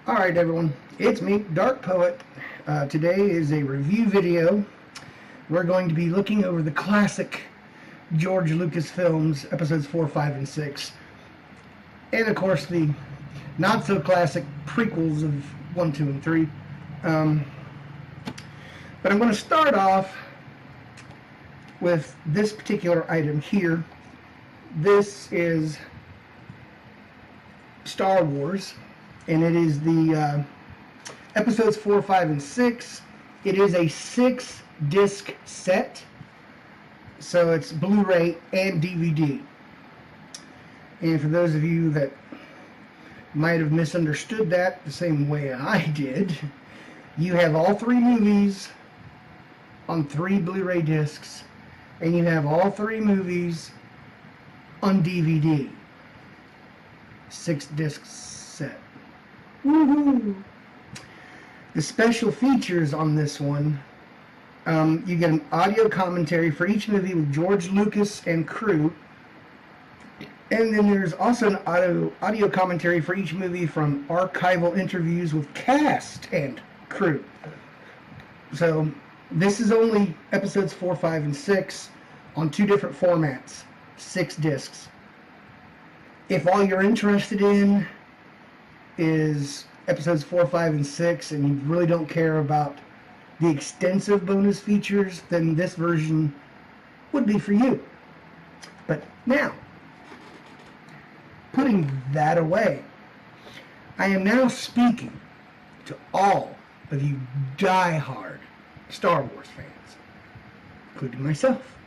Alright everyone, it's me, Dark Poet. Today is a review video. We're going to be looking over the classic George Lucas films, episodes 4, 5, and 6. And of course the not so classic prequels of 1, 2, and 3. But I'm going to start off with this particular item here. This is Star Wars, and it is the episodes 4, 5, and 6. It is a 6-disc set, so it's Blu-ray and DVD. And for those of you that might have misunderstood that the same way I did, you have all 3 movies on 3 Blu-ray discs, and you have all 3 movies on DVD. 6-disc set. Woohoo! The special features on this one, you get an audio commentary for each movie with George Lucas and crew, and then there's also an audio commentary for each movie from archival interviews with cast and crew. So this is only episodes 4, 5, and 6 on 2 different formats, 6 discs. If all you're interested in is episodes 4, 5, and 6, and you really don't care about the extensive bonus features, then this version would be for you. But now, putting that away, I am now speaking to all of you die-hard Star Wars fans, including myself.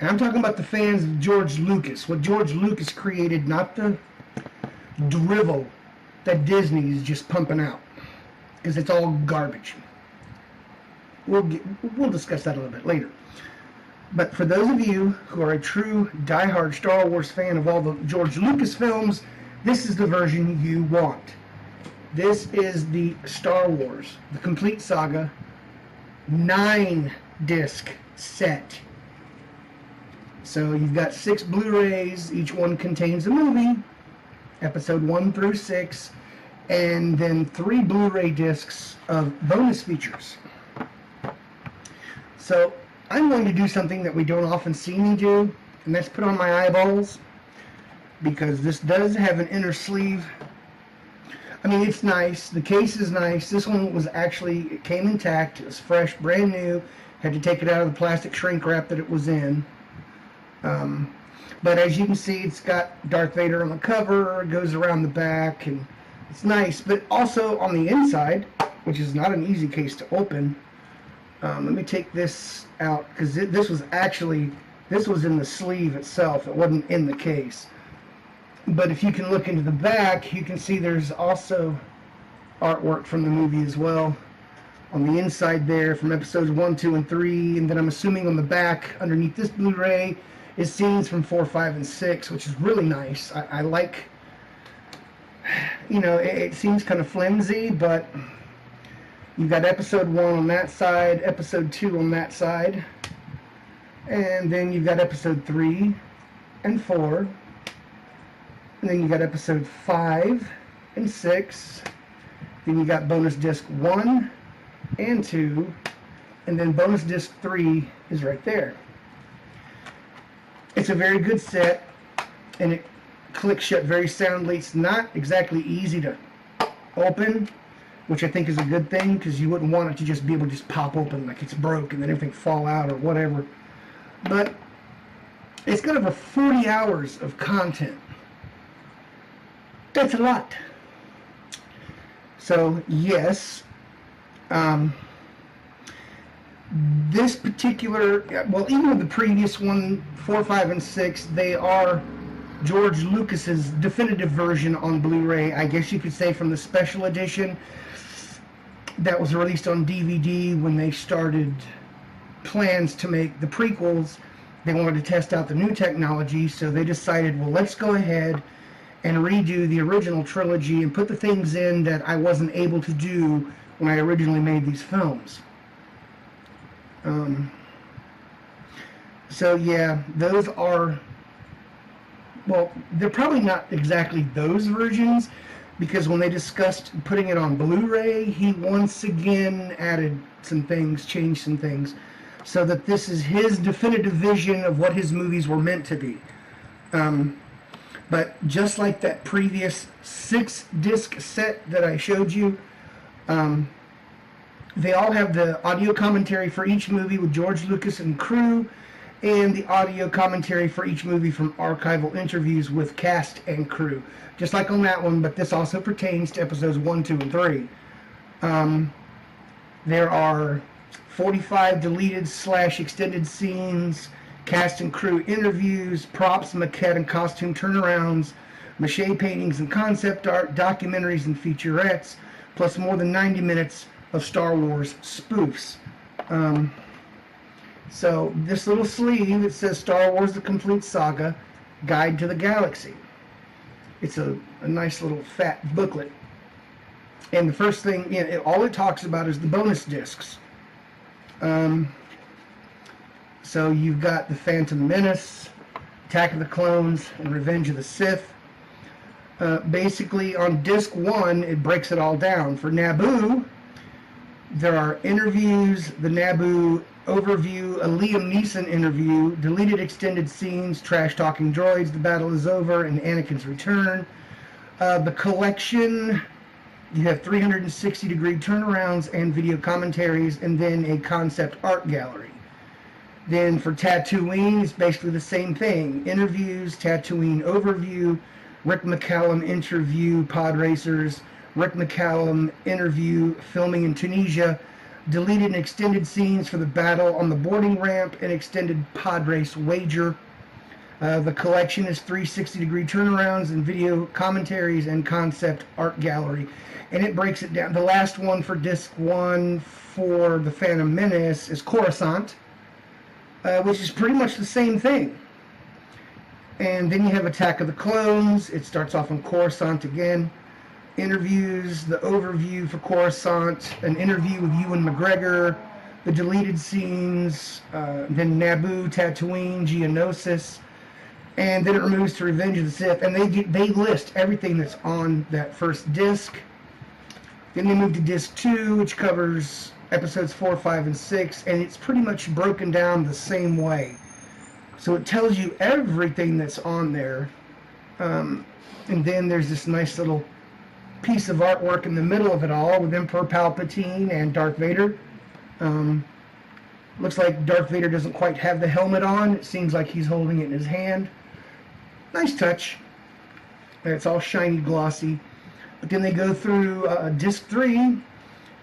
And I'm talking about the fans of George Lucas, what George Lucas created, not the drivel that Disney is just pumping out, because it's all garbage. We'll discuss that a little bit later. But for those of you who are a true die-hard Star Wars fan of all the George Lucas films, this is the version you want. This is the Star Wars, the complete saga, 9-disc set. So you've got 6 Blu-rays, each one contains a movie, episode 1 through 6, and then 3 Blu-ray discs of bonus features. So I'm going to do something that we don't often see me do, and that's put on my eyeballs, because this does have an inner sleeve. I mean, it's nice. The case is nice. This one was actually, it came intact. It was fresh, brand new. Had to take it out of the plastic shrink wrap that it was in. But as you can see, it's got Darth Vader on the cover. It goes around the back, and it's nice. But also on the inside, which is not an easy case to open. Let me take this out, because this was in the sleeve itself. It wasn't in the case. But if you can look into the back, you can see there's also artwork from the movie as well on the inside there from episodes 1, 2, and 3. And then I'm assuming on the back, underneath this Blu-ray, is scenes from 4, 5, and 6, which is really nice. I like, you know, it seems kind of flimsy, but you've got episode 1 on that side, episode 2 on that side, and then you've got episode 3 and 4, and then you've got episode 5 and 6, then you got bonus disc 1 and 2, and then bonus disc 3 is right there. It's a very good set, and it clicks shut very soundly. It's not exactly easy to open, which I think is a good thing, because you wouldn't want it to just be able to just pop open like it's broke and then everything fall out or whatever. But it's got over 40 hours of content. That's a lot. So yes, this particular, well, even with the previous one, 4, 5, and 6, they are George Lucas's definitive version on Blu-ray, I guess you could say, from the special edition that was released on DVD when they started plans to make the prequels. They wanted to test out the new technology, so they decided, well, let's go ahead and redo the original trilogy and put the things in that I wasn't able to do when I originally made these films. So yeah, those are, well, they're probably not exactly those versions, because when they discussed putting it on Blu-ray, he once again added some things, changed some things, so that this is his definitive vision of what his movies were meant to be. But just like that previous 6-disc set that I showed you, they all have the audio commentary for each movie with George Lucas and crew, and the audio commentary for each movie from archival interviews with cast and crew. Just like on that one, but this also pertains to episodes 1, 2, and 3. There are 45 deleted / extended scenes, cast and crew interviews, props, maquette and costume turnarounds, mache paintings and concept art, documentaries and featurettes, plus more than 90 minutes of Star Wars spoofs. So this little sleeve, it says Star Wars The Complete Saga, Guide to the Galaxy. It's a nice little fat booklet. And the first thing, all it talks about is the bonus discs. So you've got The Phantom Menace, Attack of the Clones, and Revenge of the Sith. Basically, on disc 1, it breaks it all down. For Naboo, there are interviews, the Naboo overview, a Liam Neeson interview, deleted extended scenes, trash-talking droids, the battle is over, and Anakin's return. The collection, you have 360-degree turnarounds and video commentaries, and then a concept art gallery. Then for Tatooine, it's basically the same thing. Interviews, Tatooine overview, Rick McCallum interview, pod racers, Rick McCallum interview, filming in Tunisia, deleted and extended scenes for the battle on the boarding ramp, and extended pod race wager. The collection is 360-degree turnarounds and video commentaries and concept art gallery. And it breaks it down. The last one for disc 1 for The Phantom Menace is Coruscant, which is pretty much the same thing. And then you have Attack of the Clones. It starts off on Coruscant again. Interviews, the overview for Coruscant, an interview with Ewan McGregor, the deleted scenes, then Naboo, Tatooine, Geonosis, and then it moves to Revenge of the Sith, and they list everything that's on that first disc. Then they move to disc 2, which covers episodes 4, 5, and 6, and it's pretty much broken down the same way. So it tells you everything that's on there, and then there's this nice little piece of artwork in the middle of it all with Emperor Palpatine and Darth Vader. Looks like Darth Vader doesn't quite have the helmet on. It seems like he's holding it in his hand. Nice touch. And it's all shiny, glossy. But then they go through disc 3,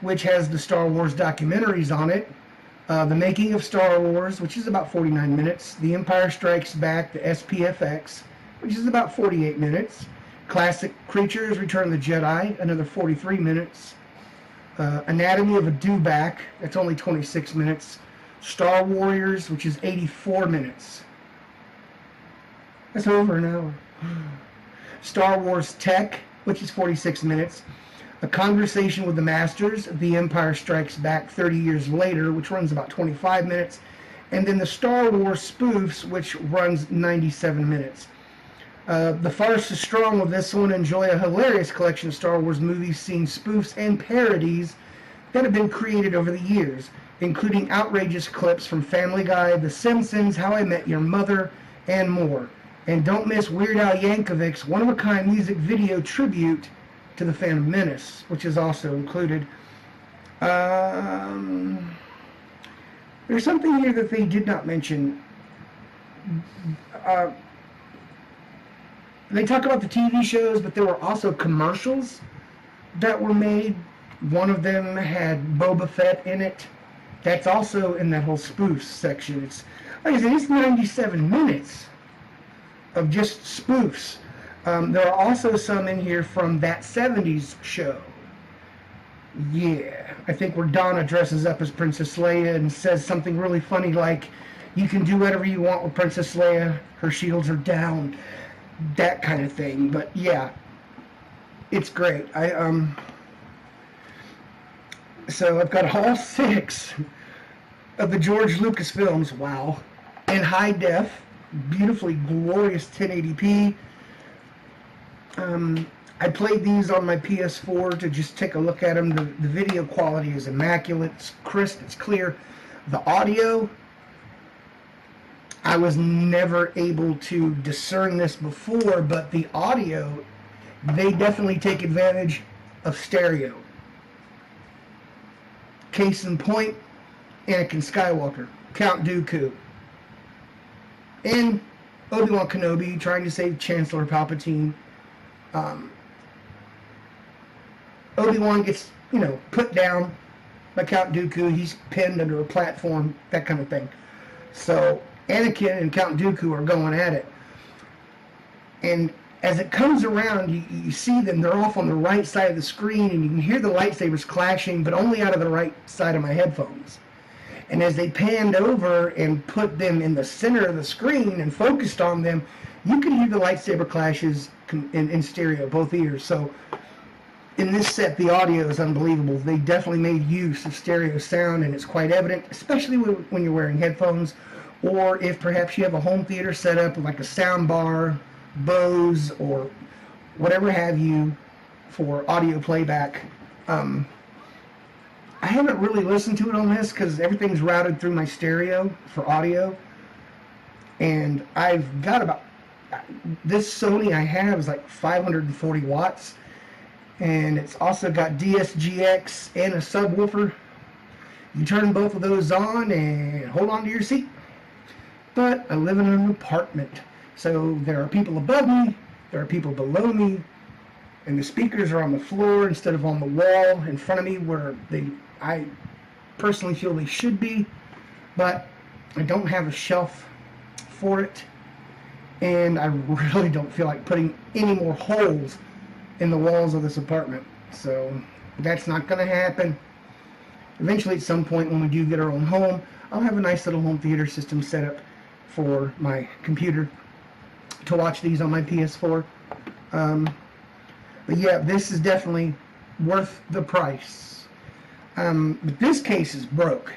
which has the Star Wars documentaries on it. The Making of Star Wars, which is about 49 minutes. The Empire Strikes Back, the SPFX, which is about 48 minutes. Classic Creatures, Return of the Jedi, another 43 minutes. Anatomy of a Dewback, that's only 26 minutes. Star Warriors, which is 84 minutes. That's over an hour. Star Wars Tech, which is 46 minutes. A Conversation with the Masters, The Empire Strikes Back 30 years later, which runs about 25 minutes. And then the Star Wars Spoofs, which runs 97 minutes. The farce is strong with this one. Enjoy a hilarious collection of Star Wars movies, scenes, spoofs, and parodies that have been created over the years, including outrageous clips from Family Guy, The Simpsons, How I Met Your Mother, and more. And don't miss Weird Al Yankovic's one-of-a-kind music video tribute to The Phantom Menace, which is also included. There's something here that they did not mention. They talk about the TV shows, but there were also commercials that were made. One of them had Boba Fett in it. That's also in that whole spoofs section. It's, like I said, it's 97 minutes of just spoofs. There are also some in here from That 70s Show. Yeah, I think where Donna dresses up as Princess Leia and says something really funny like, "You can do whatever you want with Princess Leia, her shields are down." That kind of thing. But yeah, it's great. So I've got all 6 of the George Lucas films, wow, in high def, beautifully glorious 1080p. I played these on my PS4 to just take a look at them. The video quality is immaculate. It's crisp. It's clear. The audio, I was never able to discern this before, but the audio, they definitely take advantage of stereo. Case in point, Anakin Skywalker, Count Dooku, and Obi-Wan Kenobi trying to save Chancellor Palpatine. Obi-Wan gets, put down by Count Dooku. He's pinned under a platform, that kind of thing. So Anakin and Count Dooku are going at it. And as it comes around, you see them. They're off on the right side of the screen, and you can hear the lightsabers clashing, but only out of the right side of my headphones. And as they panned over and put them in the center of the screen and focused on them, you can hear the lightsaber clashes in stereo, both ears. So in this set, the audio is unbelievable. They definitely made use of stereo sound, and it's quite evident, especially when you're wearing headphones, or if perhaps you have a home theater set up with like a sound bar, Bose, or whatever have you for audio playback. I haven't really listened to it on this because everything's routed through my stereo for audio, and I've got about, this Sony I have is like 540 watts, and it's also got DSGX and a subwoofer. You turn both of those on and hold on to your seat. But I live in an apartment, so there are people above me, there are people below me, and the speakers are on the floor instead of on the wall in front of me where I personally feel they should be, but I don't have a shelf for it, and I really don't feel like putting any more holes in the walls of this apartment. So that's not going to happen. Eventually, at some point when we do get our own home, I'll have a nice little home theater system set up for my computer to watch these on my PS4. But yeah, this is definitely worth the price. But this case is broke.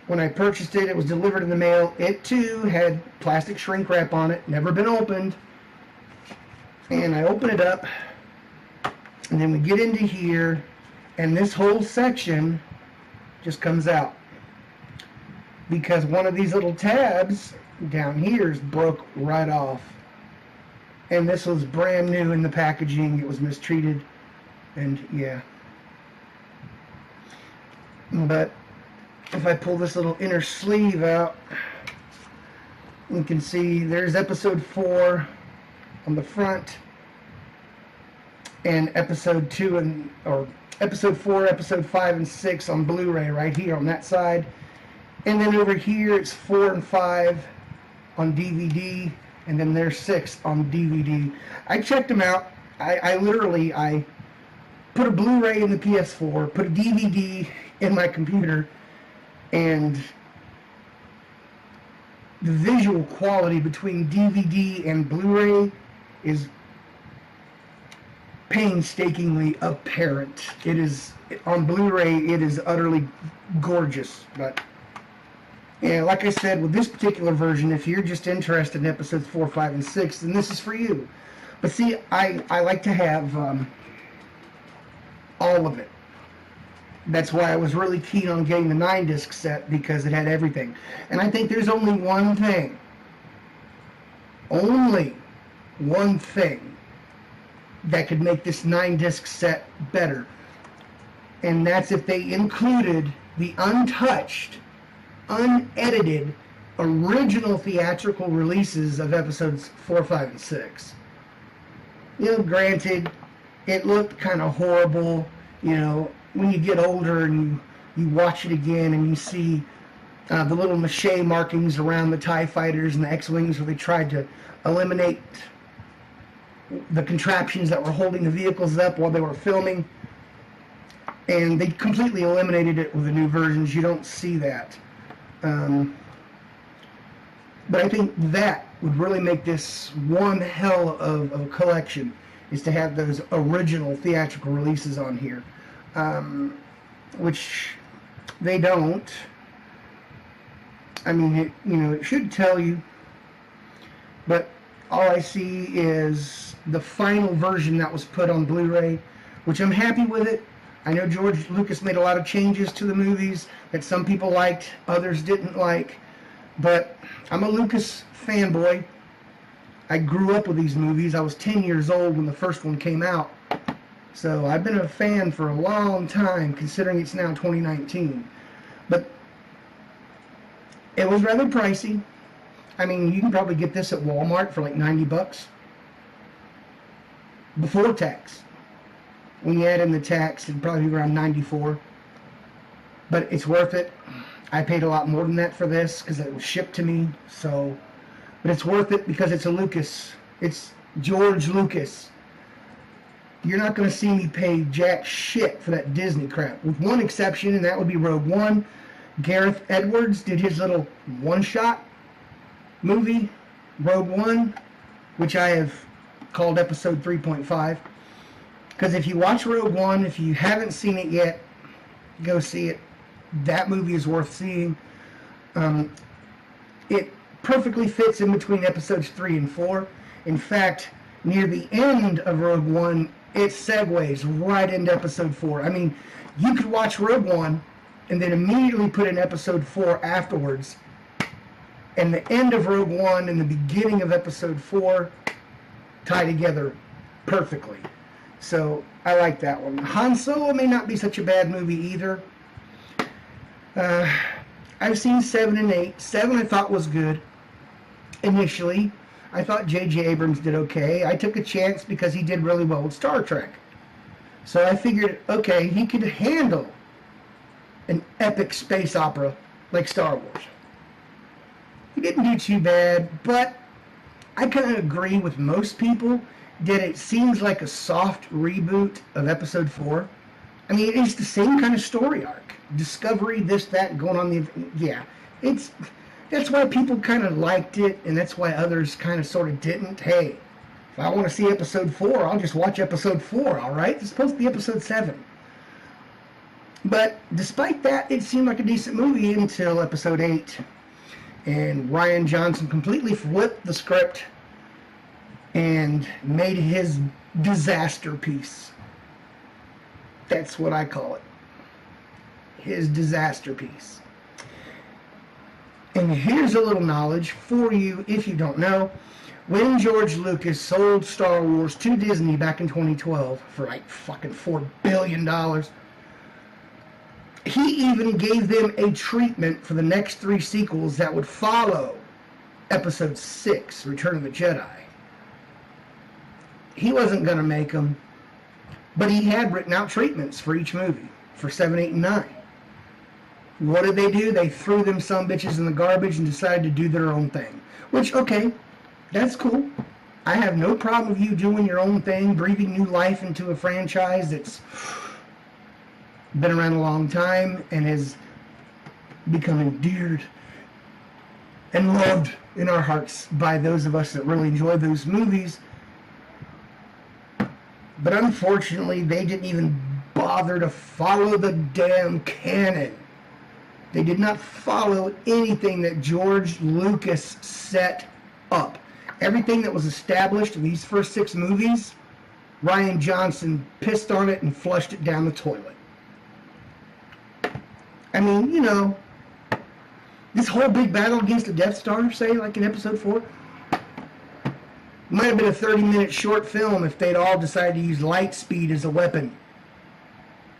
When I purchased it, it was delivered in the mail. It too had plastic shrink wrap on it, never been opened. And I open it up, and then we get into here, and this whole section just comes out because one of these little tabs down here is broke right off. And this was brand new in the packaging. It was mistreated, and yeah. But if I pull this little inner sleeve out, you can see there's episode 4 on the front, and episode 4, episode 5 and 6 on Blu-ray right here on that side. And then over here it's 4 and 5 on DVD, and then there's 6 on DVD. I checked them out. I literally put a Blu-ray in the PS4, put a DVD in my computer, and the visual quality between DVD and Blu-ray is painstakingly apparent. It is, on Blu-ray, it is utterly gorgeous. But yeah, like I said, with this particular version, if you're just interested in episodes 4, 5, and 6, then this is for you. But see, I like to have all of it. That's why I was really keen on getting the 9-disc set, because it had everything. And I think there's only one thing that could make this 9-disc set better. And that's if they included the untouched, unedited, original theatrical releases of episodes 4, 5, and 6. Granted, it looked kind of horrible, when you get older and you watch it again and you see the little mache markings around the TIE fighters and the X-Wings where they tried to eliminate the contraptions that were holding the vehicles up while they were filming. And they completely eliminated it with the new versions. You don't see that. But I think that would really make this one hell of a collection, is to have those original theatrical releases on here. Which they don't. I mean, it should tell you, but all I see is the final version that was put on Blu-ray, which I'm happy with it. I know George Lucas made a lot of changes to the movies that some people liked, others didn't like, but I'm a Lucas fanboy. I grew up with these movies. I was 10 years old when the first one came out. So I've been a fan for a long time, considering it's now 2019. But it was rather pricey. I mean, you can probably get this at Walmart for like $90 before tax. When you add in the tax, it'd probably be around $94. But it's worth it. I paid a lot more than that for this because it was shipped to me. So, but it's worth it because it's a Lucas. It's George Lucas. You're not going to see me pay jack shit for that Disney crap. With one exception, and that would be Rogue One. Gareth Edwards did his little one-shot movie, Rogue One, which I have called episode 3.5. Because if you watch Rogue One, if you haven't seen it yet, go see it. That movie is worth seeing. It perfectly fits in between episodes 3 and 4. In fact, near the end of Rogue One, it segues right into episode 4. I mean, you could watch Rogue One and then immediately put in episode 4 afterwards. And the end of Rogue One and the beginning of episode 4 tie together perfectly. So I like that one. Han Solo may not be such a bad movie either. I've seen 7 and 8. 7 I thought was good initially. I thought J.J. Abrams did okay. I took a chance because he did really well with Star Trek. So I figured, okay, he could handle an epic space opera like Star Wars. He didn't do too bad, but I kind of agree with most people that it seems like a soft reboot of episode 4. I mean, it's the same kind of story arc. Discovery, this, that, going on the... Yeah, that's why people kind of liked it, and that's why others kind of sort of didn't. Hey, if I want to see episode 4, I'll just watch episode 4, all right? It's supposed to be episode 7. But despite that, it seemed like a decent movie until episode 8. And Rian Johnson completely flipped the script and made his disaster piece. That's what I call it. His disaster piece. And here's a little knowledge for you if you don't know. When George Lucas sold Star Wars to Disney back in 2012 for like fucking $4 billion, he even gave them a treatment for the next 3 sequels that would follow Episode 6, Return of the Jedi. He wasn't going to make them, but he had written out treatments for each movie, for 7, 8, and 9. What did they do? They threw them sumbitches in the garbage and decided to do their own thing. Which, okay, that's cool. I have no problem with you doing your own thing, breathing new life into a franchise that's been around a long time and has become endeared and loved in our hearts by those of us that really enjoy those movies. But unfortunately, they didn't even bother to follow the damn canon. They did not follow anything that George Lucas set up. Everything that was established in these first 6 movies, Rian Johnson pissed on it and flushed it down the toilet. I mean, you know, this whole big battle against the Death Star, say, like in episode 4, might have been a 30-minute short film if they'd all decided to use light speed as a weapon.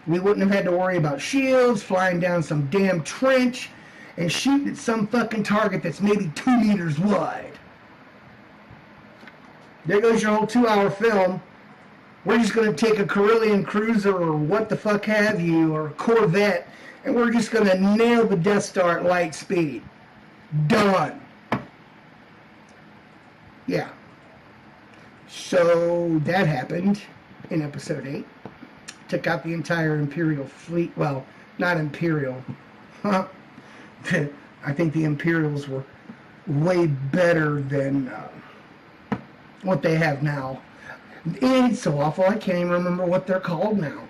We wouldn't have had to worry about shields, flying down some damn trench, and shooting at some fucking target that's maybe 2 meters wide. There goes your whole 2-hour film. We're just going to take a Carillion cruiser or what the fuck have you, or a Corvette, and we're just going to nail the Death Star at light speed. Done. Yeah. So that happened in episode 8. Took out the entire Imperial fleet. Well, not Imperial. I think the Imperials were way better than what they have now. And it's so awful, I can't even remember what they're called now.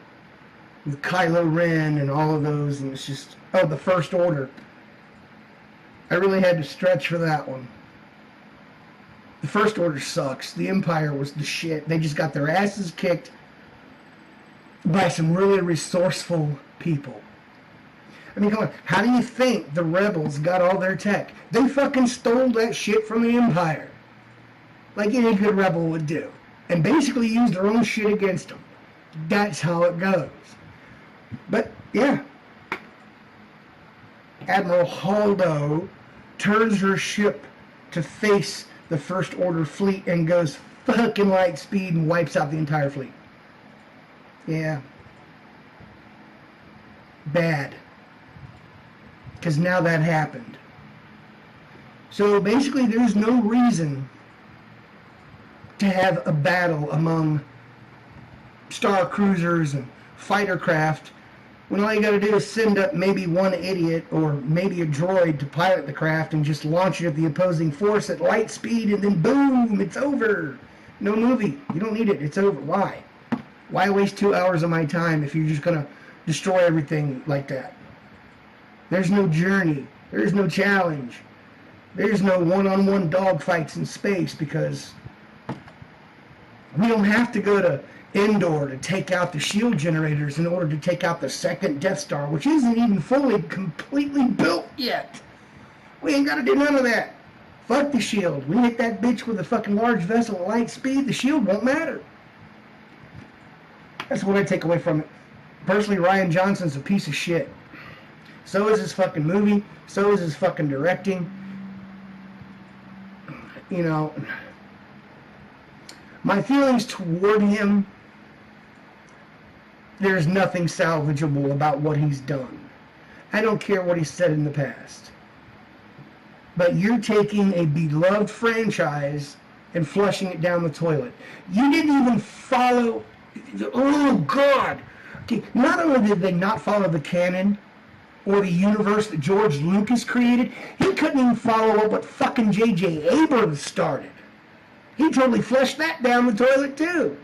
With Kylo Ren and all of those, and it's just, oh, the First Order. I really had to stretch for that one. The First Order sucks. The Empire was the shit. They just got their asses kicked by some really resourceful people. I mean, come on. How do you think the rebels got all their tech? They fucking stole that shit from the Empire. Like any good rebel would do. And basically used their own shit against them. That's how it goes. But, yeah. Admiral Holdo turns her ship to face the First Order fleet and goes fucking light speed and wipes out the entire fleet. Yeah. Bad. Because now that happened. So basically there's no reason to have a battle among star cruisers and fighter craft when all you gotta do is send up maybe one idiot or maybe a droid to pilot the craft and just launch it at the opposing force at light speed and then boom, it's over. No movie. You don't need it. It's over. Why? Why waste 2 hours of my time if you're just gonna destroy everything like that? There's no journey. There's no challenge. There's no one-on-one dogfights in space because we don't have to go to Endor to take out the shield generators in order to take out the second Death Star, which isn't even fully, completely built yet. We ain't got to do none of that. Fuck the shield. We hit that bitch with a fucking large vessel at light speed, the shield won't matter. That's what I take away from it. Personally, Rian Johnson's a piece of shit. So is his fucking movie. So is his fucking directing. You know, my feelings toward him, there's nothing salvageable about what he's done. I don't care what he said in the past. But you're taking a beloved franchise and flushing it down the toilet. You didn't even follow... Oh, God! Okay, not only did they not follow the canon or the universe that George Lucas created, he couldn't even follow up what fucking J.J. Abrams started. He totally flushed that down the toilet, too.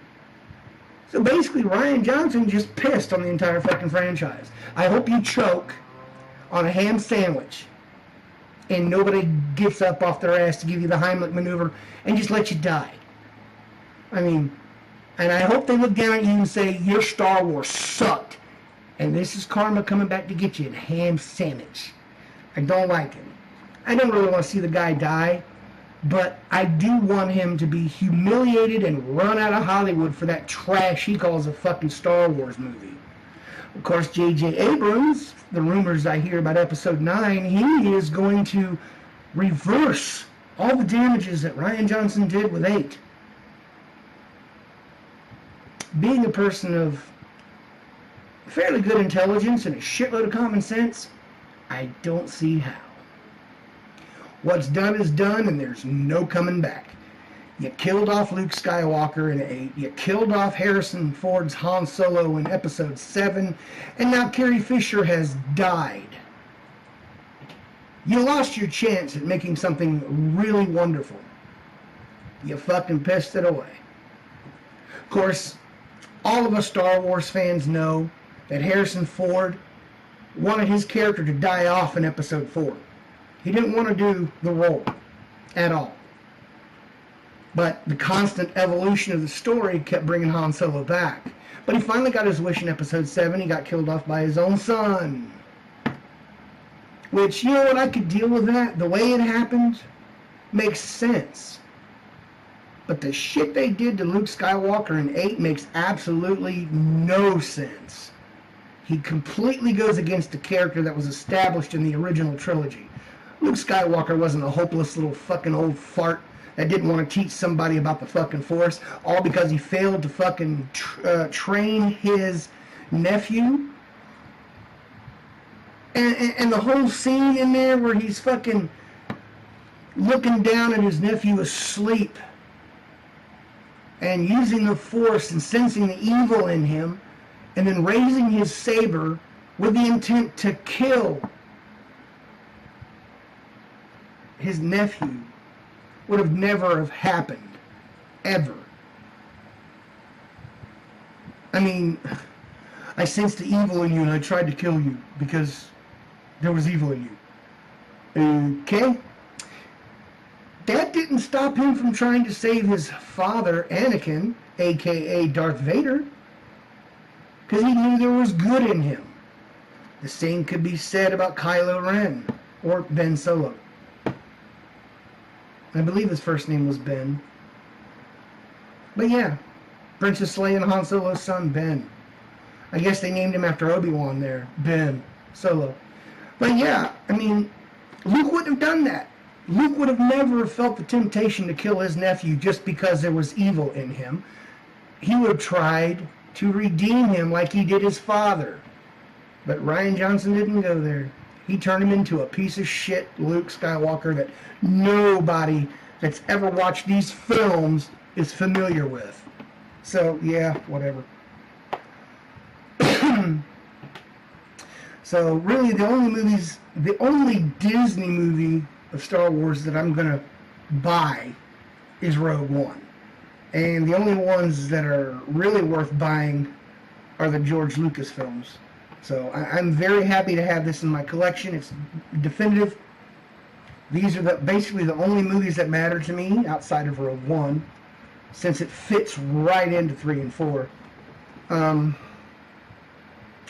So basically, Rian Johnson just pissed on the entire fucking franchise. I hope you choke on a ham sandwich and nobody gets up off their ass to give you the Heimlich maneuver and just let you die. I mean, and I hope they look down at you and say, your Star Wars sucked. And this is karma coming back to get you in a ham sandwich. I don't like it. I don't really want to see the guy die, but I do want him to be humiliated and run out of Hollywood for that trash he calls a fucking Star Wars movie. Of course, J.J. Abrams, the rumors I hear about Episode 9, he is going to reverse all the damages that Rian Johnson did with 8. Being a person of fairly good intelligence and a shitload of common sense, I don't see how. What's done is done, and there's no coming back. You killed off Luke Skywalker in 8, you killed off Harrison Ford's Han Solo in Episode 7, and now Carrie Fisher has died. You lost your chance at making something really wonderful. You fucking pissed it away. Of course, all of us Star Wars fans know that Harrison Ford wanted his character to die off in Episode 4. He didn't want to do the role at all. But the constant evolution of the story kept bringing Han Solo back. But he finally got his wish in Episode 7. He got killed off by his own son. Which, you know what, I could deal with that. The way it happened makes sense. But the shit they did to Luke Skywalker in 8 makes absolutely no sense. He completely goes against the character that was established in the original trilogy. Luke Skywalker wasn't a hopeless little fucking old fart that didn't want to teach somebody about the fucking Force, all because he failed to fucking train his nephew. And the whole scene in there where he's fucking looking down at his nephew asleep and using the Force and sensing the evil in him, and then raising his saber with the intent to kill his nephew, would have never have happened. Ever. I mean, I sensed the evil in you and I tried to kill you because there was evil in you. Okay? that didn't stop him from trying to save his father, Anakin, a.k.a. Darth Vader, because he knew there was good in him. The same could be said about Kylo Ren or Ben Solo. I believe his first name was Ben. But yeah, Princess Leia and Han Solo's son, Ben. I guess they named him after Obi-Wan there, Ben Solo. But yeah, I mean, Luke wouldn't have done that. Luke would have never felt the temptation to kill his nephew just because there was evil in him. He would have tried to redeem him like he did his father. But Rian Johnson didn't go there. He turned him into a piece of shit Luke Skywalker that nobody that's ever watched these films is familiar with. So, yeah, whatever. So, really, the only Disney movie of Star Wars that I'm going to buy is Rogue One. And the only ones that are really worth buying are the George Lucas films. So I'm very happy to have this in my collection. It's definitive. These are basically the only movies that matter to me outside of Rogue One, since it fits right into 3 and 4.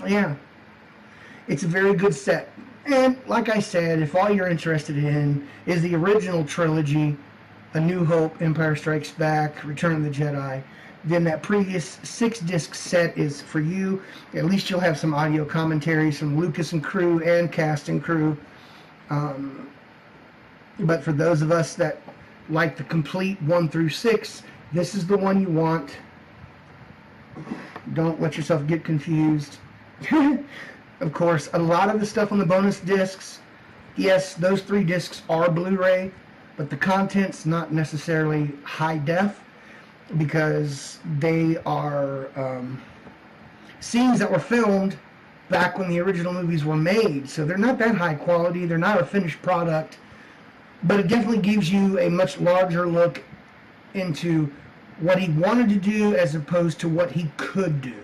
Yeah, it's a very good set. And like I said, if all you're interested in is the original trilogy, A New Hope, Empire Strikes Back, Return of the Jedi, then that previous 6-disc set is for you. At least you'll have some audio commentaries from Lucas and crew and cast and crew. But for those of us that like the complete 1 through 6, this is the one you want. Don't let yourself get confused. Of course, a lot of the stuff on the bonus discs, yes, those 3 discs are Blu-ray, but the content's not necessarily high def, because they are scenes that were filmed back when the original movies were made. So they're not that high quality. They're not a finished product. But it definitely gives you a much larger look into what he wanted to do as opposed to what he could do.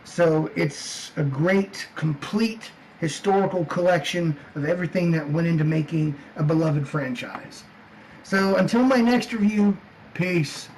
So it's a great, complete historical collection of everything that went into making a beloved franchise. So until my next review, peace.